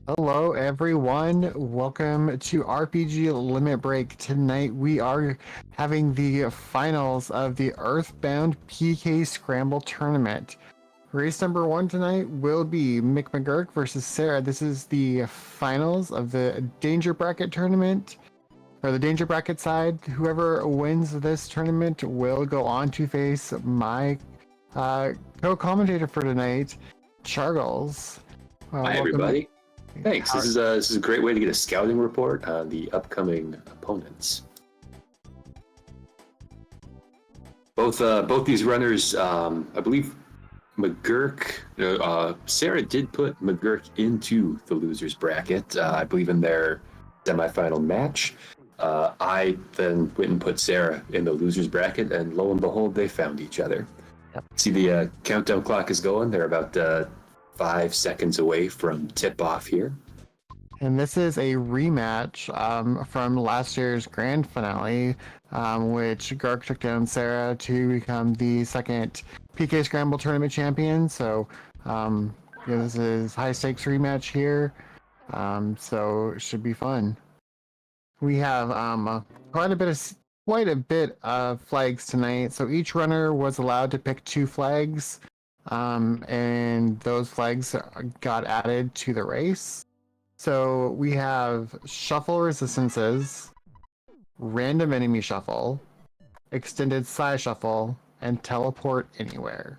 Hello, everyone. Welcome to RPG Limit Break. Tonight we are having the finals of the Earthbound PK Scramble tournament. Race number one tonight will be mcmcgurk versus Serra. This is the finals of the Danger Bracket tournament. For the Danger Bracket side, whoever wins this tournament will go on to face my co-commentator for tonight, Charles. Hi, Welcome. everybody. Thanks. This is a great way to get a scouting report on the upcoming opponents. Both these runners, I believe, McGurk. Serra did put McGurk into the losers bracket. I believe in their semifinal match. I then went and put Serra in the losers bracket, and lo and behold, they found each other. Yep. See the countdown clock is going. They're about 5 seconds away from tip off here. And this is a rematch from last year's grand finale, which Gark took down Serra to become the second PK Scramble tournament champion. So, this is high stakes rematch here. So it should be fun. We have quite a bit of flags tonight. So each runner was allowed to pick 2 flags, and those flags got added to the race. So we have shuffle resistances, random enemy shuffle, extended size shuffle, and teleport anywhere.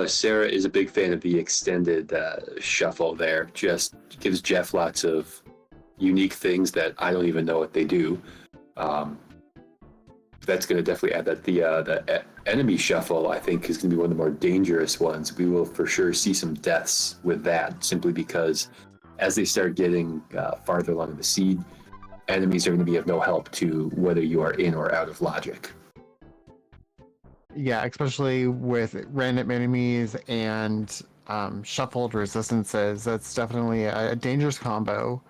Serra is a big fan of the extended shuffle there. Just gives Jeff lots of unique things that I don't even know what they do. That's going to definitely add that. The enemy shuffle, I think, is going to be one of the more dangerous ones. We will for sure see some deaths with that, simply because as they start getting farther along the seed, enemies are going to be of no help to whether you are in or out of logic. Yeah, especially with random enemies and shuffled resistances. That's definitely a dangerous combo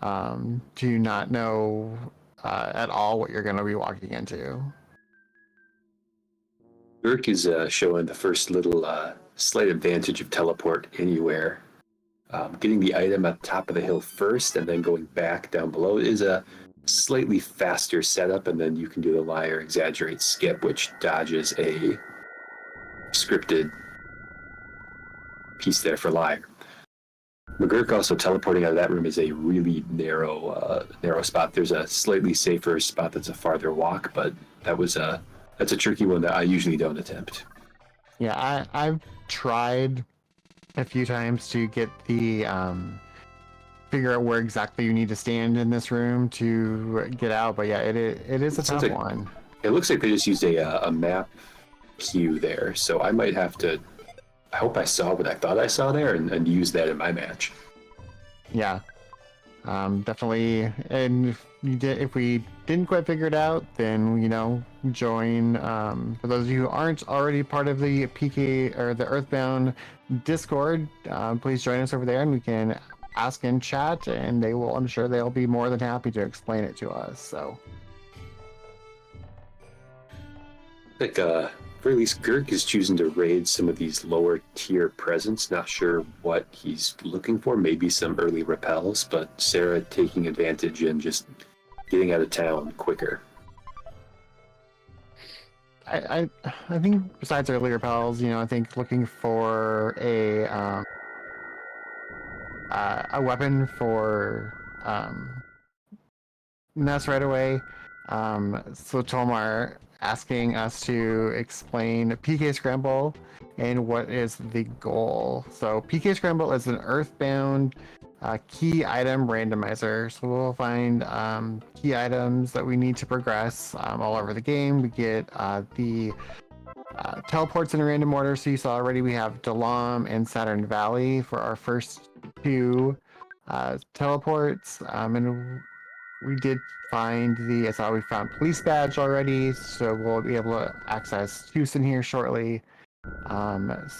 to not know at all what you're going to be walking into. Dirk is showing the first little slight advantage of teleport anywhere. Getting the item at the top of the hill first and then going back down below is a slightly faster setup, and then you can do the liar, exaggerate, skip, which dodges a scripted piece there for liar. McGurk also teleporting out of that room is a really narrow spot. There's a slightly safer spot that's a farther walk, but that's a tricky one that I usually don't attempt. Yeah, I've tried a few times to get the figure out where exactly you need to stand in this room to get out, but yeah, it is a tough one. It looks like they just used a map cue there, so I might have to. I hope I saw what I thought I saw there and use that in my match. Yeah, definitely. And if we didn't quite figure it out, then join. For those of you who aren't already part of the PK or the Earthbound Discord, please join us over there, and we can ask in chat, and I'm sure they'll be more than happy to explain it to us. So, Like for at least Girk is choosing to raid some of these lower tier presents. Not sure what he's looking for. Maybe some early repels, but Serra taking advantage and just getting out of town quicker. I think besides earlier repels, I think looking for a weapon for Ness right away. So Tomar asking us to explain PK Scramble and what is the goal. So PK Scramble is an Earthbound key item randomizer. So we'll find key items that we need to progress all over the game. We get the teleports in a random order. So you saw already we have Dalam and Saturn Valley for our first 2 teleports. And we did find we found police badge already, so we'll be able to access Houston here shortly.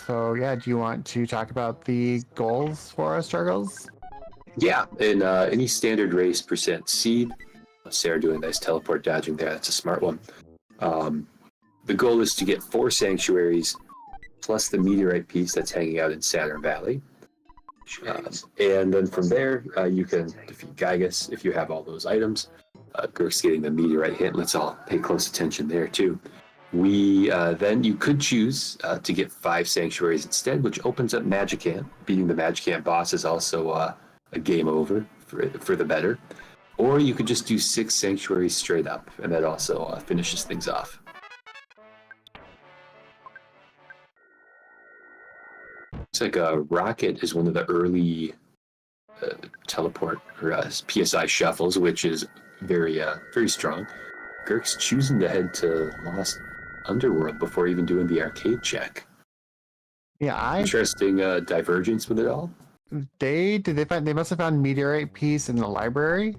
So yeah, do you want to talk about the goals for us, Charles? Yeah, in any standard race percent seed, Serra doing nice teleport dodging there. That's a smart one. The goal is to get 4 sanctuaries plus the meteorite piece that's hanging out in Saturn Valley. And then from there, you can defeat Gygus if you have all those items. Gurk's getting the meteorite hit. Let's all pay close attention there too. Then you could choose to get 5 sanctuaries instead, which opens up Magicant. Beating the Magicant boss is also a game over for the better. Or you could just do 6 sanctuaries straight up, and that also finishes things off. It's like Rocket is one of the early teleport or PSI shuffles, which is very strong. Gurk's choosing to head to Lost Underworld before even doing the arcade check. Yeah, Interesting divergence with it all. They must have found meteorite piece in the library.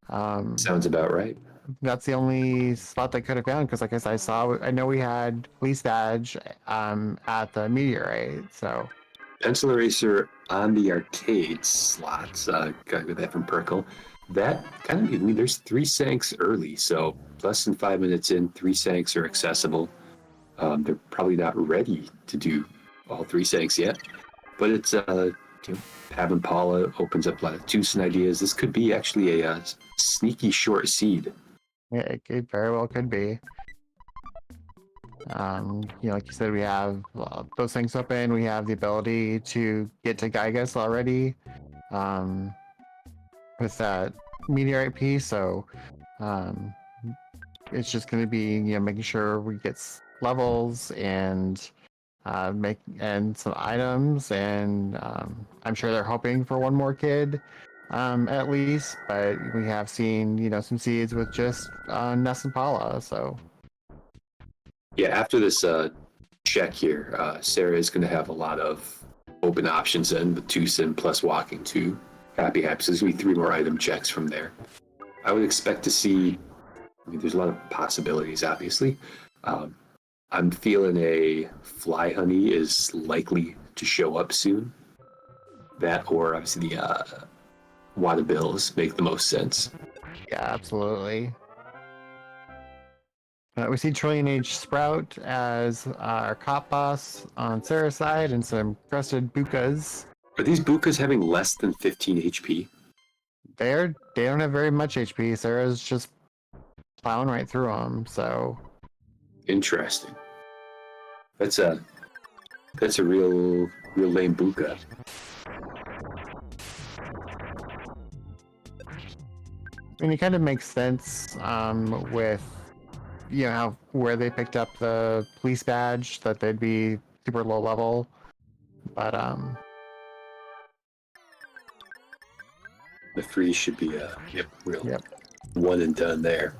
Sounds about right. That's the only spot they could have found because, like I know we had police badge at the meteorite. So Pencil eraser on the arcade slots. Got that from Perkle. That kind of, I mean, there's 3 sanks early, so less than 5 minutes in, 3 sanks are accessible. They're probably not ready to do all 3 sanks yet, but it's having Paula opens up a lot of Tucson ideas. This could be actually a sneaky short seed. yeah, it very well could be. Like you said, we have those things open. We have the ability to get to Gygus already with that meteorite piece. So it's just going to be making sure we get levels and some items, and I'm sure they're hoping for one more kid at least. But we have seen some seeds with just Ness and Paula. So. Yeah, after this check here, Serra is going to have a lot of open options in with Tucson plus walking to Happy. So there's going to be 3 more item checks from there. I would expect to see, there's a lot of possibilities, obviously. I'm feeling a Fly Honey is likely to show up soon. That or obviously the Wada Bills make the most sense. Yeah, absolutely. We see Trillion Age Sprout as our cop boss on Serra's side, and some crested Bukas. Are these Bukas having less than 15 HP? They don't have very much HP. Serra's just plowing right through them. So interesting. That's a real lame Buka. I mean, it kind of makes sense with where they picked up the police badge, that they'd be super low level, but the freeze should be real one and done there.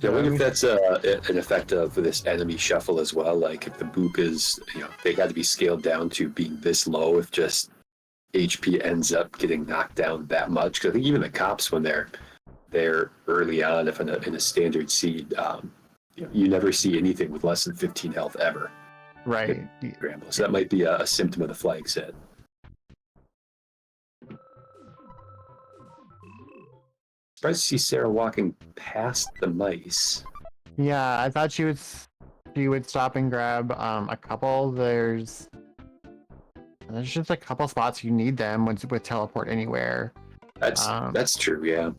Yeah, I wonder if that's an effect of this enemy shuffle as well. Like if the Bukas, they got to be scaled down to being this low if just HP ends up getting knocked down that much. Because I think even the cops, when they're early on, if in a standard seed, you never see anything with less than 15 health ever. Right. Scramble. So that might be a symptom of the flag set. Surprised to see Serra walking past the mice. Yeah, I thought she would stop and grab a couple. There's just a couple spots you need them with teleport anywhere. That's true. Yeah,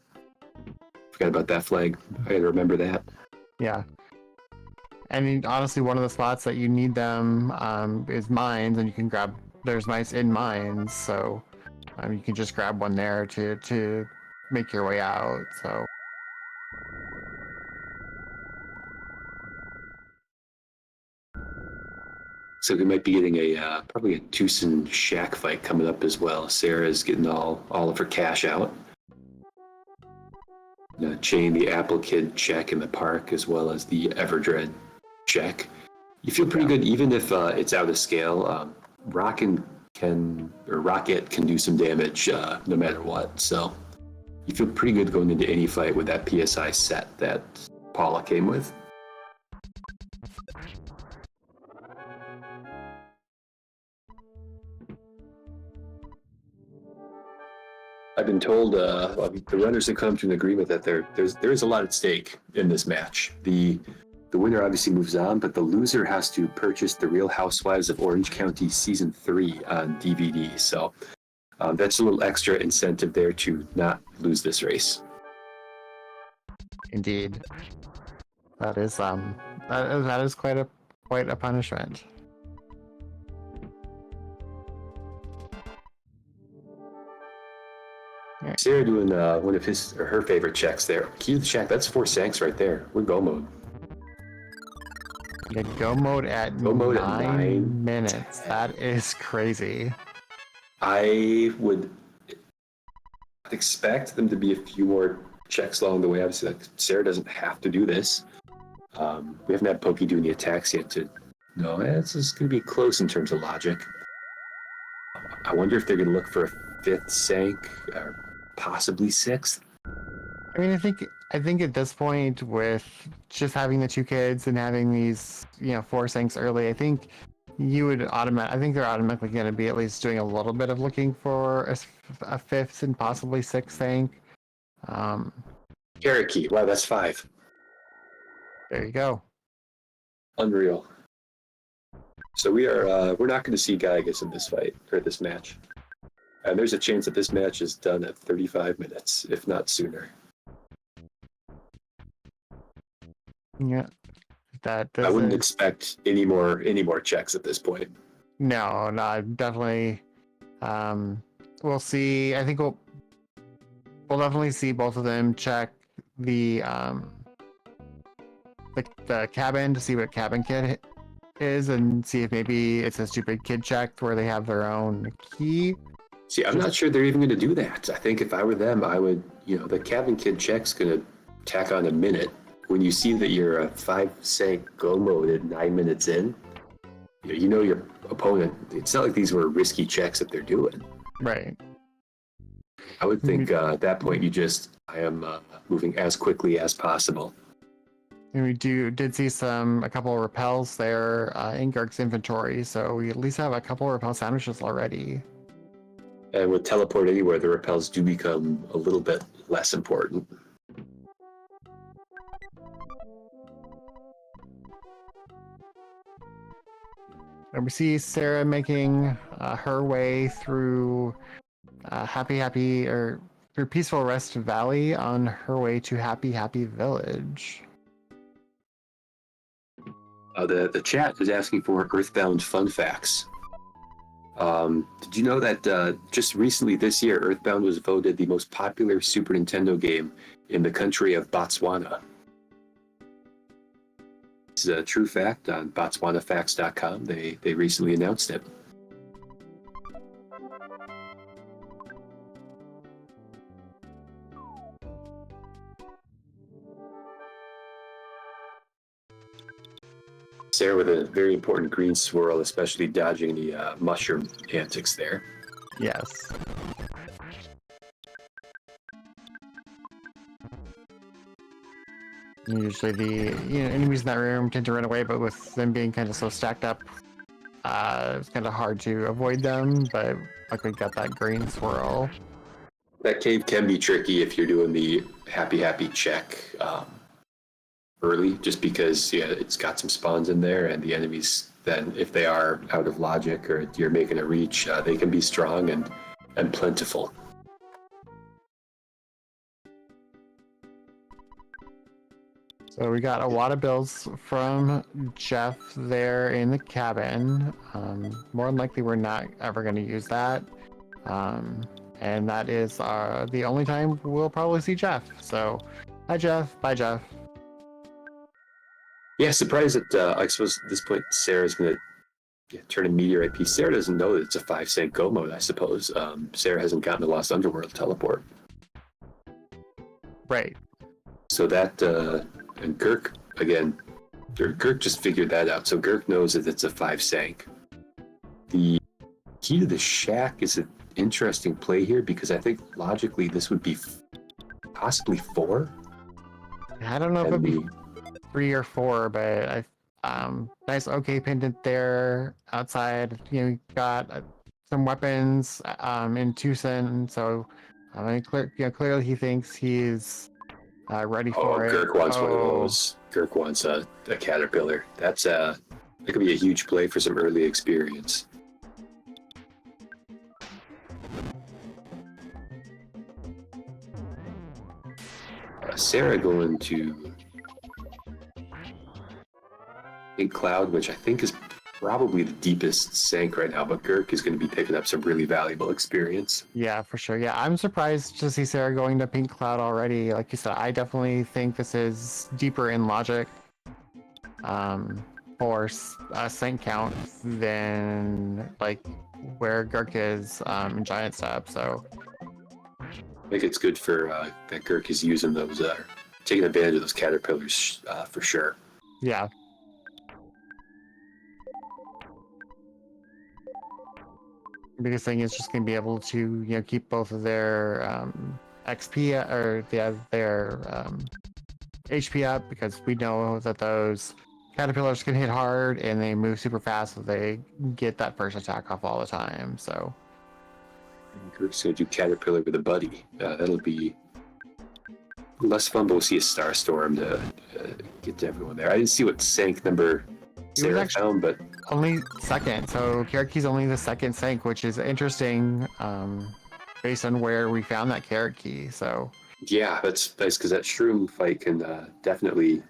forgot about that flag. I gotta remember that. Yeah. I mean, honestly, one of the spots that you need them is mines, and you can grab. There's mice in mines, so you can just grab one there to make your way out. So we might be getting probably a Tucson shack fight coming up as well. Sarah's getting all of her cash out. Chain the Apple Kid check in the park as well as the Everdread check. You feel pretty good even if it's out of scale. Rocket can do some damage no matter what. So you feel pretty good going into any fight with that PSI set that Paula came with. I've been told the runners have come to an agreement that there is a lot at stake in this match. The the winner obviously moves on, but the loser has to purchase The Real Housewives of Orange County Season 3 on DVD. So that's a little extra incentive there to not lose this race. Indeed. That is that is quite a punishment. Serra doing one of his or her favorite checks there. Key to the shack, that's 4 Sanks right there. We're go mode. Yeah, go mode at Go mode at 9 minutes. That is crazy. I would expect them to be a few more checks along the way. Obviously, like, Serra doesn't have to do this. We haven't had Pokey do any attacks yet to know. This is going to be close in terms of logic. I wonder if they're going to look for a 5th Sank or possibly 6th. I mean, I think at this point, with just having the 2 kids and having these, 4 sinks early, I think you would I think they're automatically going to be at least doing a little bit of looking for a 5th and possibly 6th sank. Cherokee, wow, that's 5. There you go. Unreal. So we're not going to see Gygas in this fight or this match, and there's a chance that this match is done at 35 minutes, if not sooner. Yeah, that doesn't... I wouldn't expect any more checks at this point. No, definitely. We'll see. I think we'll definitely see both of them check the cabin to see what cabin kid is and see if maybe it's a stupid kid check where they have their own key. See, I'm not sure they're even going to do that. I think if I were them, I would, the cabin kid check's going to tack on a minute. When you see that you're a 5 sank go mode at 9 minutes in, you know your opponent. It's not like these were risky checks that they're doing. Right. I would think at that point I am moving as quickly as possible. And we did see a couple of repels there in Gurk's inventory, so we at least have a couple of repel sandwiches already. And with teleport anywhere, the repels do become a little bit less important. And we see Serra making her way through through Peaceful Rest Valley on her way to Happy Village. The chat is asking for Earthbound fun facts. Did you know that just recently this year, Earthbound was voted the most popular Super Nintendo game in the country of Botswana? This is a true fact on BotswanaFacts.com. They recently announced it. Serra with a very important green swirl, especially dodging the mushroom antics there. Yes. Usually the enemies in that room tend to run away, but with them being kind of so stacked up, it's kind of hard to avoid them, but luckily got that green swirl. That cave can be tricky if you're doing the happy check early, just because it's got some spawns in there, and the enemies then, if they are out of logic or you're making a reach, they can be strong and plentiful. So we got a lot of builds from Jeff there in the cabin. More than likely we're not ever going to use that. And that is the only time we'll probably see Jeff. So hi Jeff, bye Jeff. Yeah, surprised that I suppose at this point Serra's going to turn a meteorite piece. Serra doesn't know that it's a 5 cent go mode, I suppose. Serra hasn't gotten the Lost Underworld teleport. Right. So that, and Gurk, again, Gurk just figured that out. So Gurk knows that it's a 5 sank. The key to the shack is an interesting play here, because I think logically this would be possibly 4. I don't know if it'd be 3 or 4, but nice OK pendant there outside. You got some weapons in Tucson, so clearly he thinks he's ready Oh, for it. Gurk wants one of Oh, those. Gurk wants a caterpillar. That could be a huge play for some early experience. Serra going to Big Cloud, which I think is probably the deepest sank right now, but Gurk is going to be picking up some really valuable experience. yeah, for sure. Yeah, I'm surprised to see Sarah going to Pink Cloud already. Like you said, I definitely think this is deeper in logic for sync count than like where Gurk is in Giant Step. So I think it's good for that Gurk is using those, taking advantage of those caterpillars for sure. yeah. Biggest thing is just going to be able to keep both of their XP or their HP up, because we know that those caterpillars can hit hard and they move super fast, so they get that first attack off all the time. So Gurk's going to do caterpillar with a buddy. That'll be less fun, but we'll see a star storm to get to everyone there. I didn't see what sank number Serra found, but only second. So Karaki's only the second sync, which is interesting based on where we found that carrot key. So yeah, that's nice because that shroom fight can definitely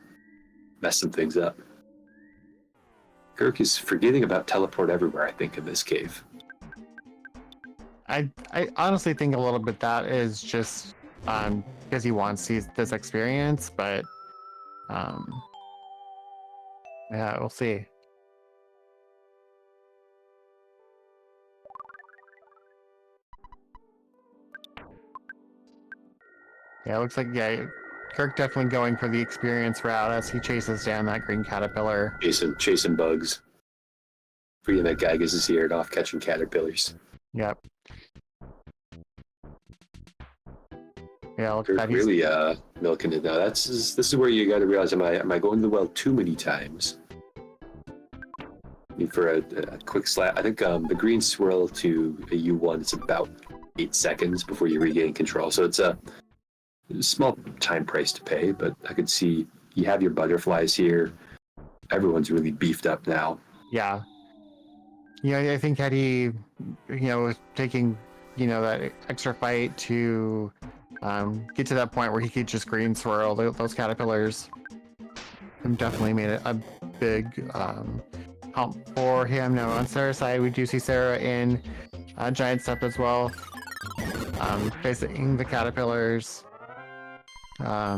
mess some things up. Gurk is forgetting about teleport everywhere, I think, in this cave. I honestly think a little bit that is just because he wants this experience, but yeah, we'll see. Yeah, it looks like Kirk definitely going for the experience route as he chases down that green caterpillar. Chasing bugs. Freeing that guy gets his ear off catching caterpillars. Yep. Yeah, look Kirk that really milking it now. This is where you got to realize: am I going to the well too many times? I mean, for a quick slap, I think the green swirl to a U1 it's about 8 seconds before you regain control. So it's a small time price to pay, but I could see you have your butterflies here. Everyone's really beefed up now. Yeah. Yeah, I think had he, taking, that extra fight to get to that point where he could just green swirl those caterpillars, definitely made it a big hump for him. Now on Sarah's side, we do see Serra in Giant Step as well, facing the caterpillars. Yeah,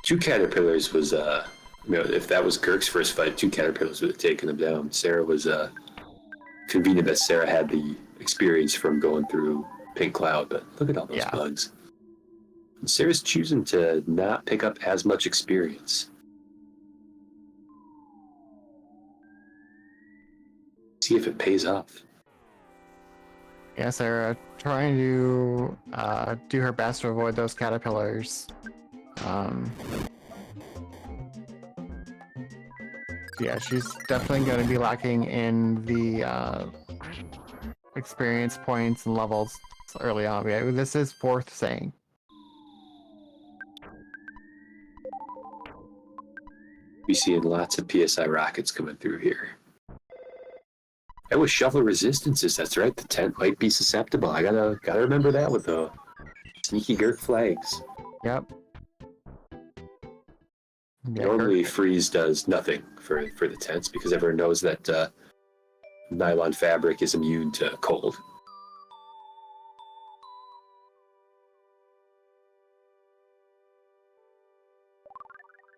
2 caterpillars was if that was Gurk's first fight, 2 caterpillars would have taken him down. Serra was convenient that Serra had the experience from going through Pink Cloud, but look at all those bugs. And Serra's choosing to not pick up as much experience. See if it pays off. Yeah, Serra trying to do her best to avoid those caterpillars. Yeah, she's definitely going to be lacking in the experience points and levels early on. Yeah, this is 4th saying. We're seeing lots of PSI rockets coming through here. And with shuffle resistances, that's right. The tent might be susceptible. I gotta remember that with the sneaky Gurk flags. Yep. Yeah, Normally, freeze does nothing for the tents because everyone knows that nylon fabric is immune to cold.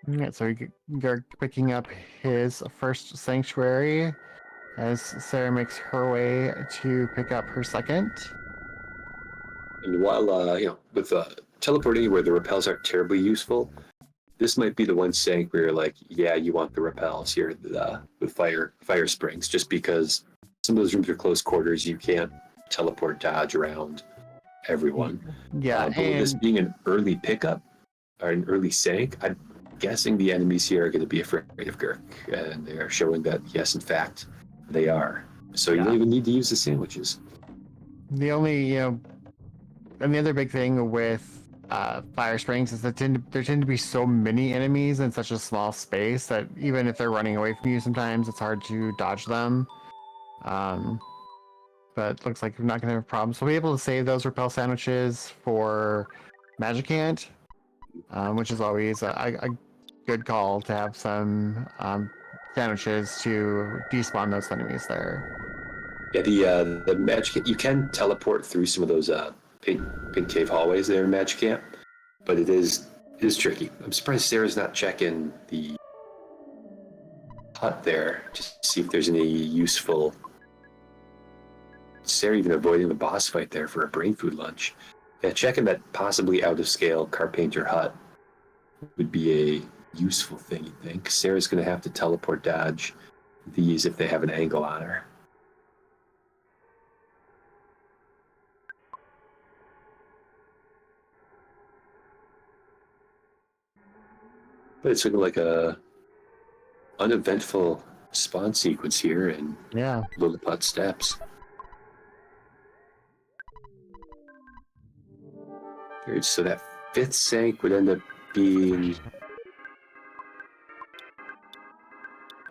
Yeah, so Gurk picking up his first sanctuary as Serra makes her way to pick up her second. And while with teleport anywhere, the repels aren't terribly useful. This might be the one sank where you're like, yeah, you want the repels here with fire springs, just because some of those rooms are close quarters. You can't teleport dodge around everyone. Yeah, but with this being an early pickup or an early sank, I'm guessing the enemies here are going to be afraid of Gurk, and they are showing that yes, in fact, they are. So you don't even need to use the sandwiches. The only, and the other big thing with fire springs is that there tend to be so many enemies in such a small space that even if they're running away from you, sometimes it's hard to dodge them. But looks like we're not going to have problems. So we'll be able to save those repel sandwiches for Magicant, which is always a good call to have some sandwiches to despawn those enemies there. Yeah, the magic you can teleport through some of those pink cave hallways there in Magic Camp, but it is tricky. I'm surprised Sarah's not checking the hut there to see if there's any useful. Sarah even avoiding the boss fight there for a brain food lunch. Yeah, checking that possibly out of scale Carpainter hut would be a useful thing, you think. Sarah's going to have to teleport dodge these if they have an angle on her. But it's looking like a uneventful spawn sequence here in Lilliput Steps. So that fifth sank would end up being...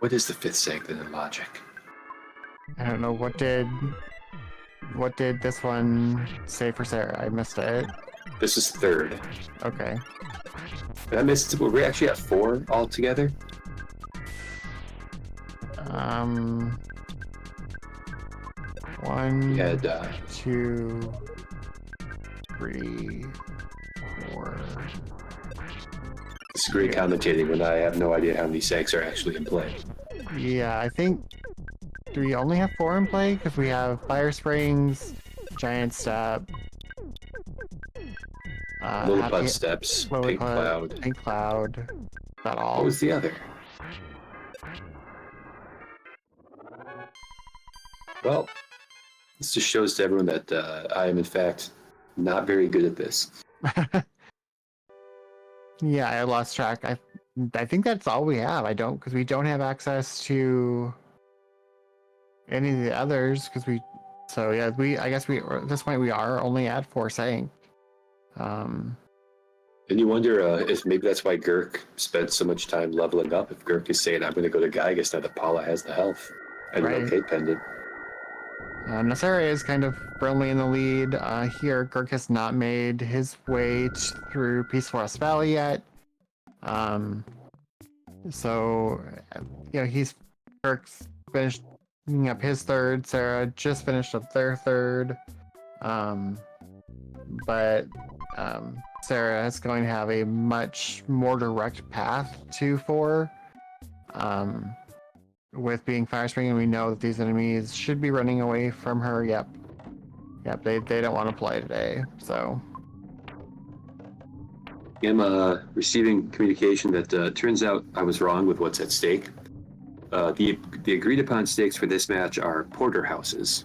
What is the fifth sank then in Logic? I don't know, what did this one say for Serra? I missed it. This is third. Okay. I missed. Were we actually at 4 altogether? 1, had, 2, 3, 4. It's great commentating when I have no idea how many sanks are actually in play. Yeah, I think... Do we only have 4 in play? Because we have Fire Springs, Giant Step, Lilliput Steps, Pink Cloud. Pink Cloud. That all. What was the other? Well, this just shows to everyone that I am, in fact, not very good at this. Yeah, I lost track. I think that's all we have. Because we don't have access to any of the others. So yeah, I guess at this point we are only at 4 sank. And you wonder if maybe that's why Gurk spent so much time leveling up. If Gurk is saying, I'm going to go to Gygas now that Paula has the health and an okay pendant. Serra is kind of firmly in the lead. Here, Gurk has not made his way through Peace Forest Valley yet. So, Gurk's finished up his third. Serra just finished up their third. But Serra is going to have a much more direct path to 4. With being Fire Spring, and we know that these enemies should be running away from her. Yep, they don't want to play today, so. I'm receiving communication that turns out I was wrong with what's at stake. The agreed upon stakes for this match are porterhouses.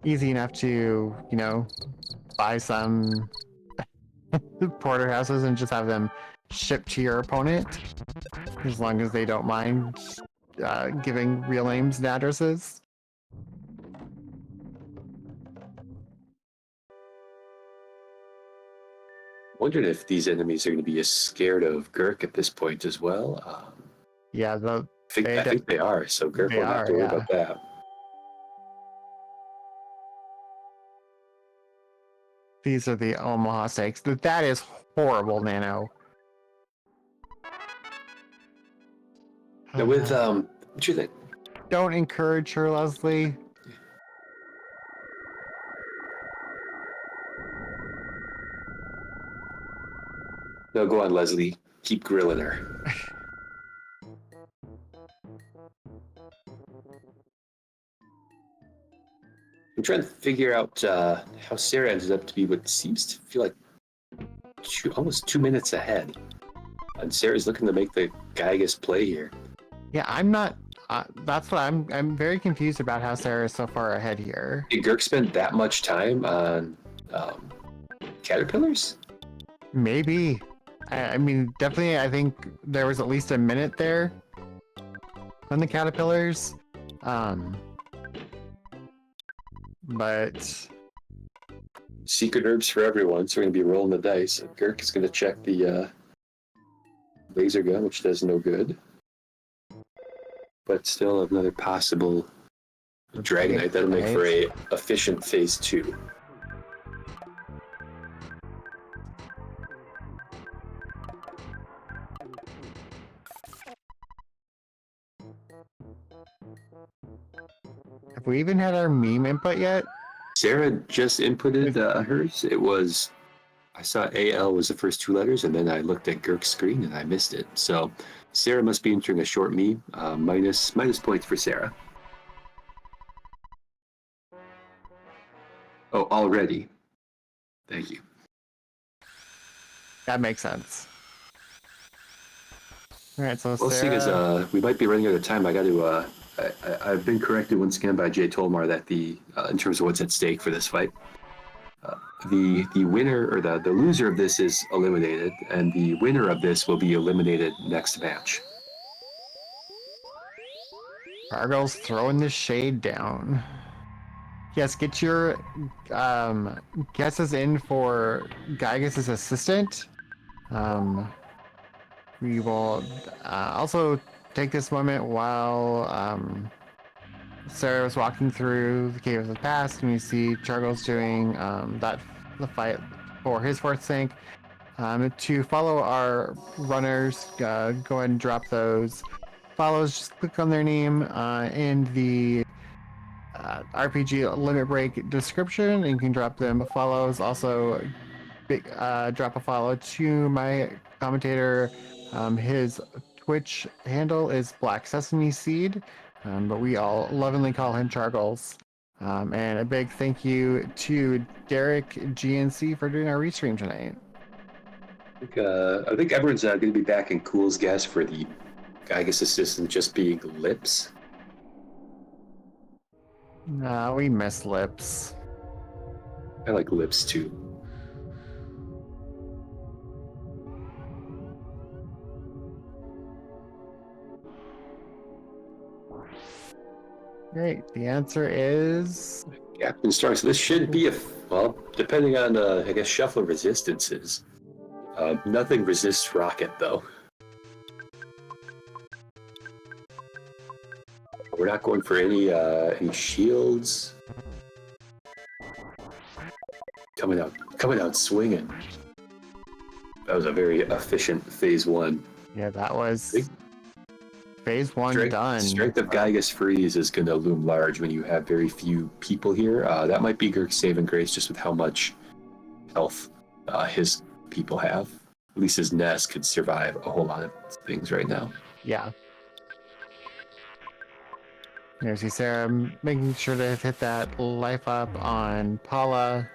Easy enough to, buy some porterhouses and just have them shipped to your opponent, as long as they don't mind giving real names and addresses. Wondering if these enemies are going to be as scared of Gurk at this point as well. I think they are, so Gurk won't have to worry about that. These are the Omaha stakes. That is horrible, Nano. Now with what you think? Don't encourage her, Leslie. No, go on, Leslie. Keep grilling her. I'm trying to figure out how Serra ended up to be what seems to feel like almost 2 minutes ahead. And Sarah's looking to make the Gygas play here. Yeah, I'm not. That's what I'm very confused about how Serra is so far ahead here. Did Gurk spend that much time on caterpillars? Maybe. I mean, definitely. I think there was at least a minute there on the caterpillars. But Secret herbs for everyone, so we're going to be rolling the dice. Gurk is going to check the laser gun, which does no good. But still another possible Dragonite. That'll make for a efficient phase 2. have we even had our meme input yet? Serra just inputted hers. It was, I saw AL was the first 2 letters, and then I looked at Gurk's screen and I missed it. So Serra must be entering a short meme. Minus points for Serra. Oh, already. Thank you. That makes sense. All right, so Well, seeing as we might be running out of time, I got to. I've been corrected once again by Jay Tolmar that the in terms of what's at stake for this fight, the winner or the loser of this is eliminated, and the winner of this will be eliminated next match. Argyl's throwing the shade down. Yes, get your guesses in for Gygus' assistant. We will also take this moment while Serra was walking through the Cave of the Past, and we see Chargos doing the fight for his 4th sync. To follow our runners, go ahead and drop those follows. Just click on their name in the RPG limit break description, and you can drop them follows. Also, drop a follow to my commentator. His Twitch handle is Black Sesame Seed, but we all lovingly call him Chargles. And a big thank you to Derek GNC for doing our restream tonight. I think everyone's going to be back in Cool's guess for the Gygus assistant just being Lips. Nah, we miss Lips. I like Lips too. Great. The answer is Captain Strong. So this should be well, depending on I guess shuffle resistances. Nothing resists Rocket though. We're not going for any shields. Coming out swinging. That was a very efficient phase 1. Yeah, that was phase 1 done. Strength of Gygus Freeze is going to loom large when you have very few people here. That might be Gurk's saving grace just with how much health his people have. At least his nest could survive a whole lot of things right now. Yeah. There's Serra making sure to hit that life up on Paula.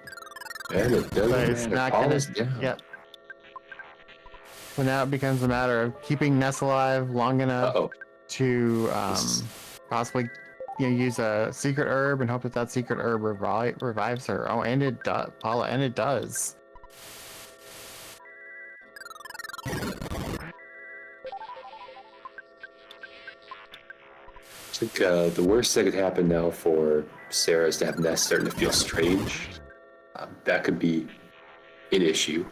And it doesn't But it's matter. not Paula's gonna. down. Yep. So now it becomes a matter of keeping Ness alive long enough to possibly use a secret herb and hope that secret herb revives her. Oh, and it does, Paula, and it does. I think the worst that could happen now for Serra is to have Ness starting to feel strange. That could be an issue.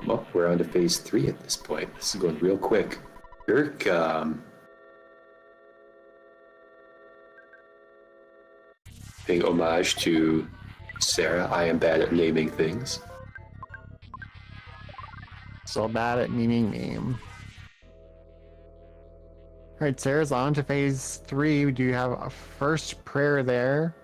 Well, we're on to phase 3 at this point. This is going real quick. Gurk, paying homage to Serra. I am bad at naming things. So bad at naming name. All right, Sarah's on to phase 3. We do have a first prayer there.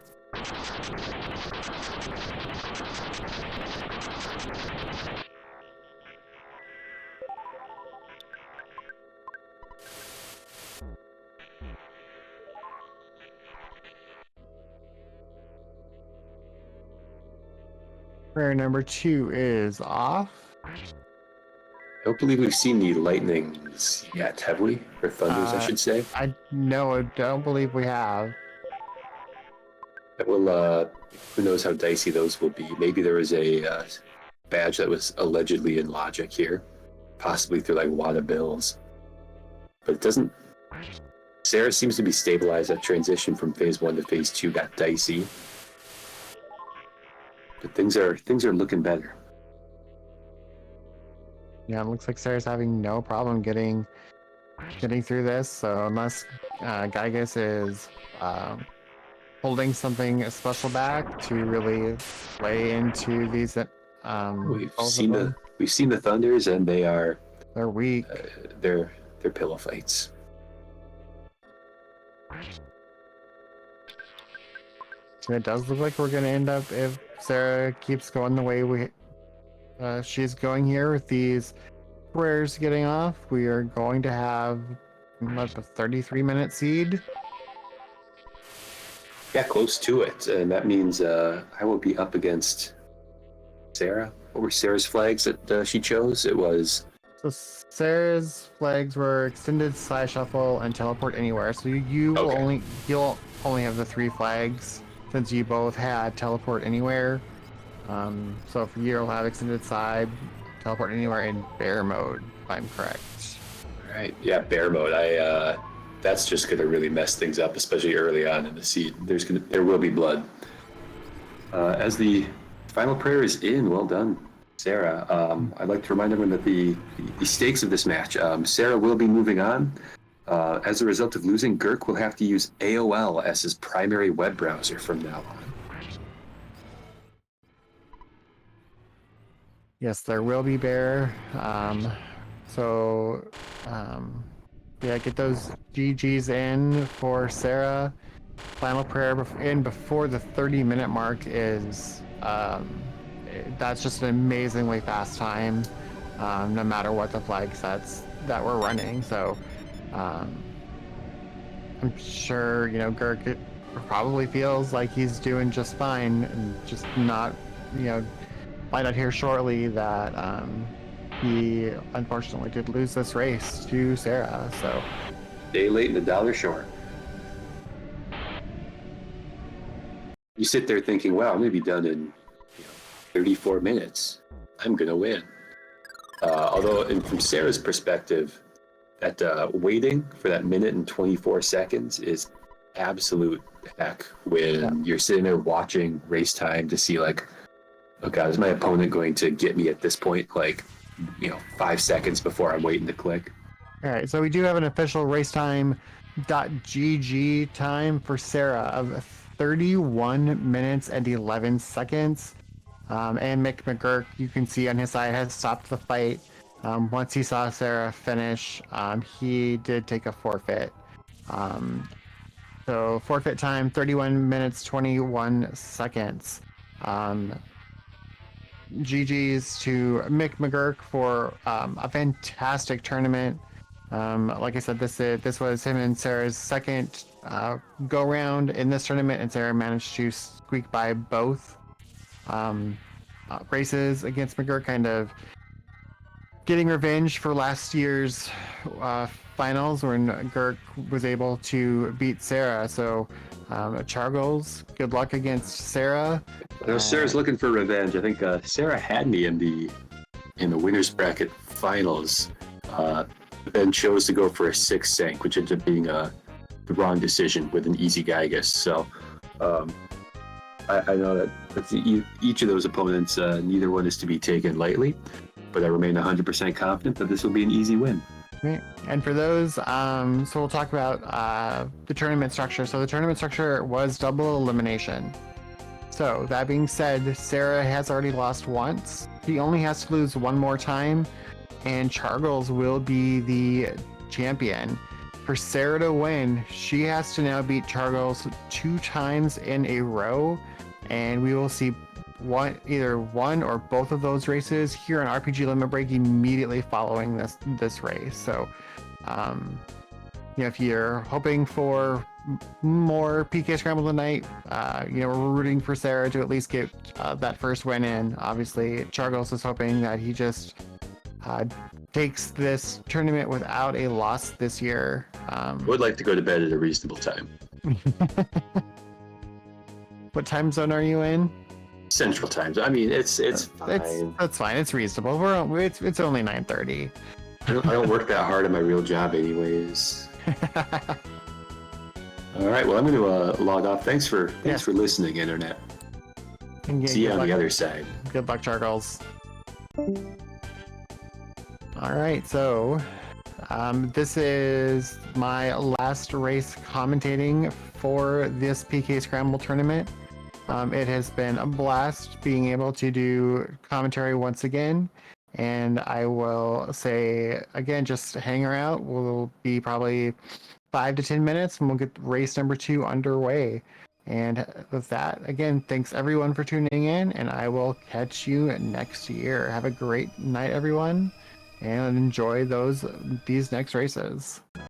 Prayer number 2 is off. I don't believe we've seen the lightnings yet, have we? Or thunders, I should say. I don't believe we have. That will, who knows how dicey those will be. Maybe there was a badge that was allegedly in logic here. Possibly through like wad of bills. But it doesn't Serra seems to be stabilized. That transition from phase 1 to phase 2 got dicey, but things are looking better. Yeah, it looks like Sarah's having no problem getting through this. So unless Gygas is holding something special back to really play into these, We've both of seen them, the Thunders, and they're weak. they're pillow fights. So it does look like we're going to end up, if Sarah keeps going the way she's going here with these squares getting off, we are going to have what, a 33-minute seed. Yeah, close to it, and that means I will be up against Serra. What were Sarah's flags that she chose? It was So Sarah's flags were extended side shuffle and teleport anywhere. So you'll only have the 3 flags since you both had teleport anywhere. So for you, you'll have extended side, teleport anywhere in bear mode, if I'm correct. all right. Yeah, bear mode. That's just going to really mess things up, especially early on in the seed. There will be blood. As the final prayer is in, well done, Serra. I'd like to remind everyone that the stakes of this match. Serra will be moving on. As a result of losing, Gurk will have to use AOL as his primary web browser from now on. Yes, there will be bear. Yeah, get those GGs in for Serra. Final prayer in before the 30-minute mark is that's just an amazingly fast time, no matter what the flag sets that we're running. So I'm sure Gurk probably feels like he's doing just fine, and just not find out here shortly that he unfortunately did lose this race to Serra. So Day late and $1 short. You sit there thinking, wow, I'm going to be done in 34 minutes. I'm going to win. Although, from Sarah's perspective, that waiting for that minute and 24 seconds is absolute heck when you're sitting there watching race time to see, like, oh God, is my opponent going to get me at this point, 5 seconds before I'm waiting to click? All right, so we do have an official racetime.gg time for Serra of 31 minutes and 11 seconds. And mcmcgurk, you can see on his side, has stopped the fight. Once he saw Serra finish, he did take a forfeit. So forfeit time, 31 minutes, 21 seconds. GG's to mcmcgurk for a fantastic tournament. Like I said, this was him and Sarah's second go round in this tournament, and Serra managed to squeak by both races against McGurk, kind of getting revenge for last year's finals when Gurk was able to beat Serra. So Chargles, good luck against Serra. I know Sarah's looking for revenge. I think Serra had me in the winners bracket finals, then chose to go for a 6 sank, which ended up being the wrong decision with an easy Gygas. So I know that each of those opponents, neither one is to be taken lightly, but I remain 100% confident that this will be an easy win. Right. And for those, so we'll talk about the tournament structure. So the tournament structure was double elimination. So that being said, Serra has already lost once. He only has to lose one more time, and Chargles will be the champion. For Serra to win, she has to now beat Chargles 2 times in a row, and we will see either one or both of those races here on RPG Limit Break immediately following this race. So if you're hoping for more PK Scramble tonight, we're rooting for Serra to at least get that first win in. Obviously, Chargos is hoping that he just takes this tournament without a loss this year. Would like to go to bed at a reasonable time. What time zone are you in? Central Time. I mean, it's fine. That's fine. It's reasonable. It's only 9:30. I don't work that hard at my real job, anyways. All right. Well, I'm going to log off. Thanks for Yes. listening, Internet. And yeah, See you good on luck. the other side. Good luck, Chargals. All right, so this is my last race commentating for this PK Scramble tournament. It has been a blast being able to do commentary once again. And I will say again, just hang around. We'll be probably 5 to 10 minutes and we'll get race number 2 underway. And with that, again, thanks everyone for tuning in, and I will catch you next year. Have a great night, everyone, and enjoy these next races.